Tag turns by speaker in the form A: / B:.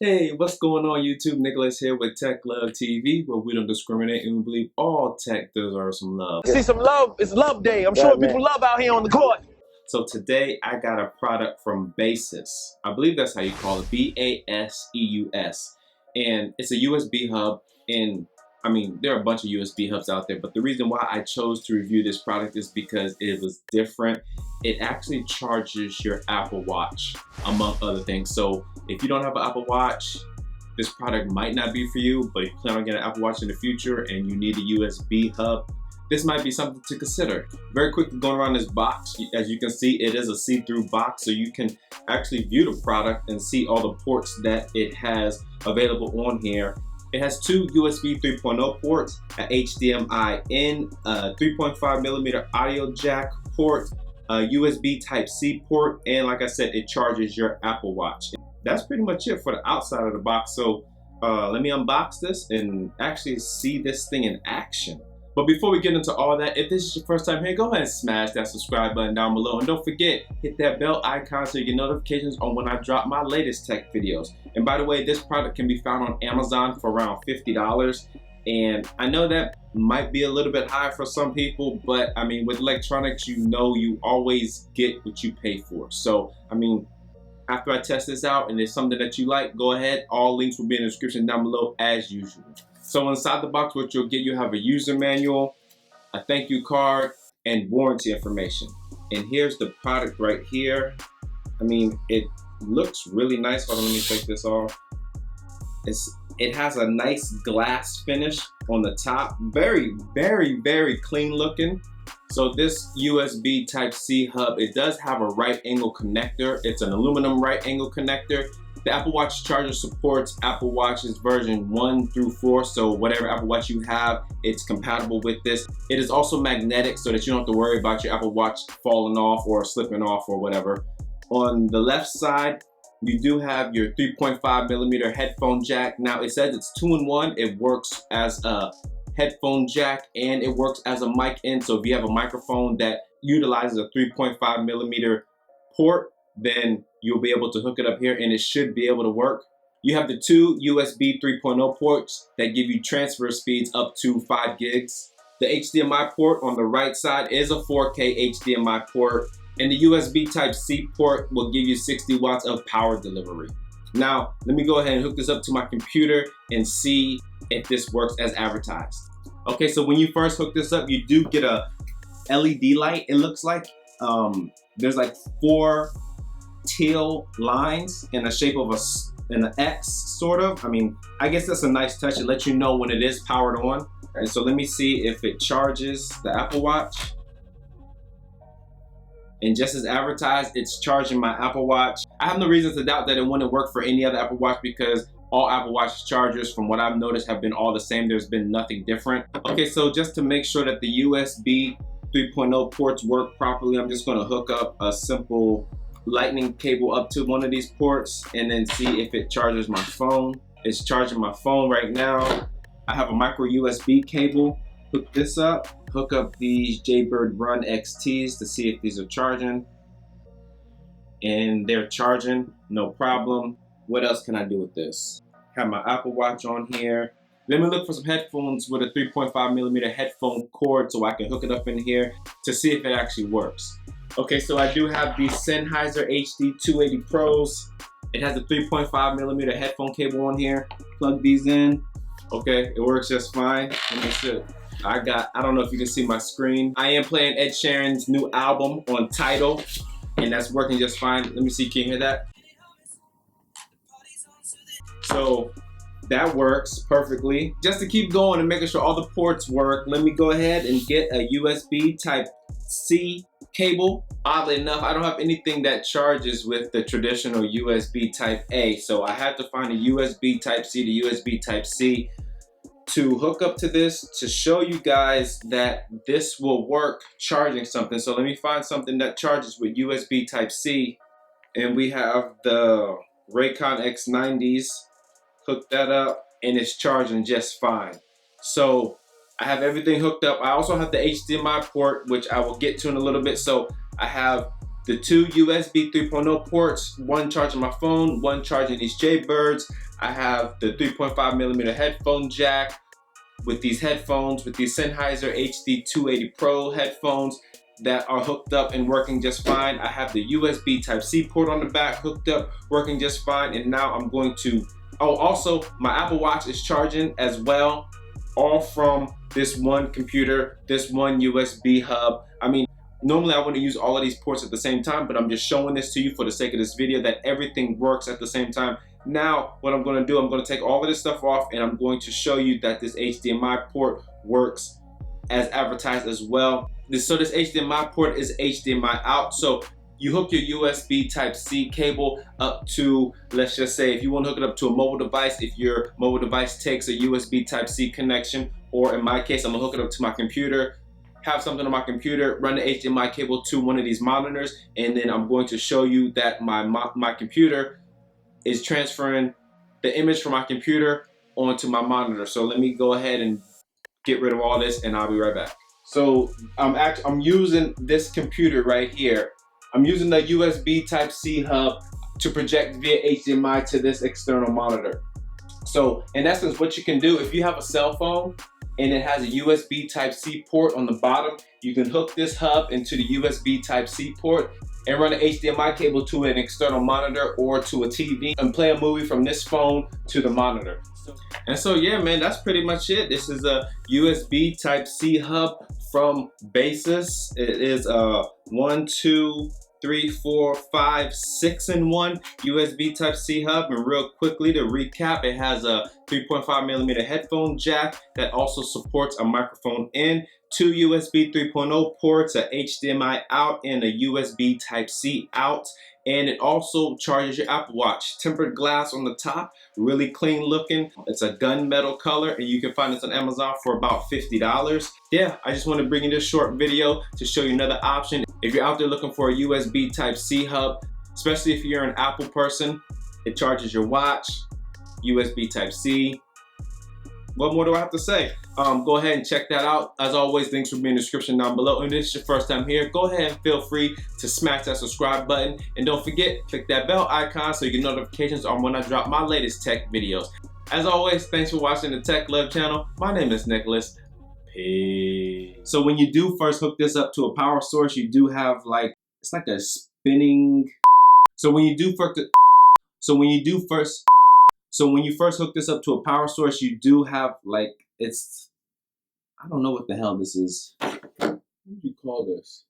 A: Hey, what's going on YouTube? Nicholas here with Tech Love TV, where we don't discriminate and we believe all tech deserves some love.
B: See some love, it's love day. I'm showing people love out here on the court.
A: So today I got a product from Baseus. I believe that's how you call it, B-A-S-E-U-S. And it's a USB hub, and I mean, there are a bunch of USB hubs out there, but the reason why I chose to review this product is because it was different. It actually charges your Apple Watch, among other things. So if you don't have an Apple Watch, this product might not be for you, but if you plan on getting an Apple Watch in the future and you need a USB hub, this might be something to consider. Very quickly going around this box, as you can see, it is a see-through box, so you can actually view the product and see all the ports that it has available on here. It has two USB 3.0 ports, an HDMI in, a 3.5mm audio jack port, a USB Type-C port, and like I said, it charges your Apple Watch. That's pretty much it for the outside of the box. So let me unbox this and actually see this thing in action. But before we get into all that, if this is your first time here, go ahead and smash that subscribe button down below. And don't forget, hit that bell icon so you get notifications on when I drop my latest tech videos. And by the way, this product can be found on Amazon for around $50. And I know that might be a little bit high for some people, but I mean, with electronics, you know you always get what you pay for. So, I mean, after I test this out and it's something that you like, go ahead. All links will be in the description down below as usual. So inside the box, what you'll get, you have a user manual, a thank you card, and warranty information. And here's the product right here. I mean, it looks really nice. Hold on, let me take this off. It has a nice glass finish on the top. Very, very, very clean looking. So this USB Type-C hub, it does have a right angle connector. It's an aluminum right angle connector. The Apple Watch charger supports Apple Watches version 1 through 4, so whatever Apple Watch you have, it's compatible with this. It is also magnetic so that you don't have to worry about your Apple Watch falling off or slipping off or whatever. On the left side, you do have your 3.5mm headphone jack. Now it says it's 2-in-1. It works as a headphone jack and it works as a mic in. So if you have a microphone that utilizes a 3.5mm port, then you'll be able to hook it up here and it should be able to work. You have the two USB 3.0 ports that give you transfer speeds up to 5 gigs. The HDMI port on the right side is a 4K HDMI port, and the USB Type-C port will give you 60 watts of power delivery. Now, let me go ahead and hook this up to my computer and see if this works as advertised. Okay, so when you first hook this up, you do get a LED light, it looks like. There's like 4 teal lines in the shape of an X, sort of. I mean, I guess that's a nice touch. It lets you know when it is powered on. And so let me see if it charges the Apple Watch. And just as advertised, it's charging my Apple Watch. I have no reason to doubt that it wouldn't work for any other Apple Watch because all Apple Watch chargers, from what I've noticed, have been all the same. There's been nothing different. Okay, so just to make sure that the USB 3.0 ports work properly, I'm just gonna hook up a simple lightning cable up to one of these ports and then see if it charges my phone. It's charging my phone right now. I have a micro USB cable. Hook this up. Hook up these Jaybird Run XTs to see if these are charging. And they're charging, no problem. What else can I do with this? Have my Apple Watch on here. Let me look for some headphones with a 3.5mm headphone cord so I can hook it up in here to see if it actually works. Okay, so I do have the Sennheiser HD280 Pros. It has a 3.5mm headphone cable on here. Plug these in. Okay, it works just fine. Let me see. I don't know if you can see my screen. I am playing Ed Sheeran's new album, Untitled, and that's working just fine. Let me see, can you hear that? So that works perfectly. Just to keep going and making sure all the ports work, let me go ahead and get a USB Type-C cable. Oddly enough, I don't have anything that charges with the traditional USB Type-A, so I had to find a USB Type-C to USB Type-C to hook up to this to show you guys that this will work charging something. So let me find something that charges with USB Type-C, and we have the Raycon X90s. Hook that up and it's charging just fine. So I have everything hooked up. I also have the HDMI port, which I will get to in a little bit. So I have the two USB 3.0 ports, one charging my phone, one charging these Jaybirds. I have the 3.5mm headphone jack with these headphones, with these Sennheiser HD280 Pro headphones that are hooked up and working just fine. I have the USB Type-C port on the back hooked up, working just fine. And now I'm going to, oh, also my Apple Watch is charging as well, all from this one computer, this one USB hub. I mean, normally I wouldn't use all of these ports at the same time, but I'm just showing this to you for the sake of this video that everything works at the same time. Now, what I'm going to do, I'm going to take all of this stuff off and I'm going to show you that this HDMI port works as advertised as well. So this HDMI port is HDMI out. So you hook your USB Type-C cable up to, let's just say, if you want to hook it up to a mobile device, if your mobile device takes a USB Type-C connection, or in my case, I'm going to hook it up to my computer, have something on my computer, run the HDMI cable to one of these monitors, and then I'm going to show you that my computer is transferring the image from my computer onto my monitor. So let me go ahead and get rid of all this and I'll be right back. So I'm using this computer right here. I'm using the USB Type-C hub to project via HDMI to this external monitor. So in essence, what you can do, if you have a cell phone and it has a USB Type-C port on the bottom, you can hook this hub into the USB Type-C port and run an HDMI cable to an external monitor or to a TV and play a movie from this phone to the monitor. And so yeah, man, that's pretty much it. This is a USB Type-C hub from Baseus. It is a 1, 2, 3, 4, 5, 6-in-1 USB Type-C hub. And real quickly to recap, it has a 3.5mm headphone jack that also supports a microphone in, 2 USB 3.0 ports, a HDMI out, and a USB Type-C out. And it also charges your Apple Watch. Tempered glass on the top, really clean looking. It's a gunmetal color and you can find this on Amazon for about $50. Yeah, I just want to bring you this short video to show you another option. If you're out there looking for a USB Type-C hub, especially if you're an Apple person, it charges your watch, USB Type-C. What more do I have to say? Go ahead and check that out. As always, links will be in the description down below. And if this is your first time here, go ahead and feel free to smash that subscribe button. And don't forget, click that bell icon so you get notifications on when I drop my latest tech videos. As always, thanks for watching the Tech Love channel. My name is Nicholas. Peace. So when you do first hook this up to a power source, you do have like, it's like a spinning. So when you first hook this up to a power source, you do have like, I don't know what the hell this is. What do you call this?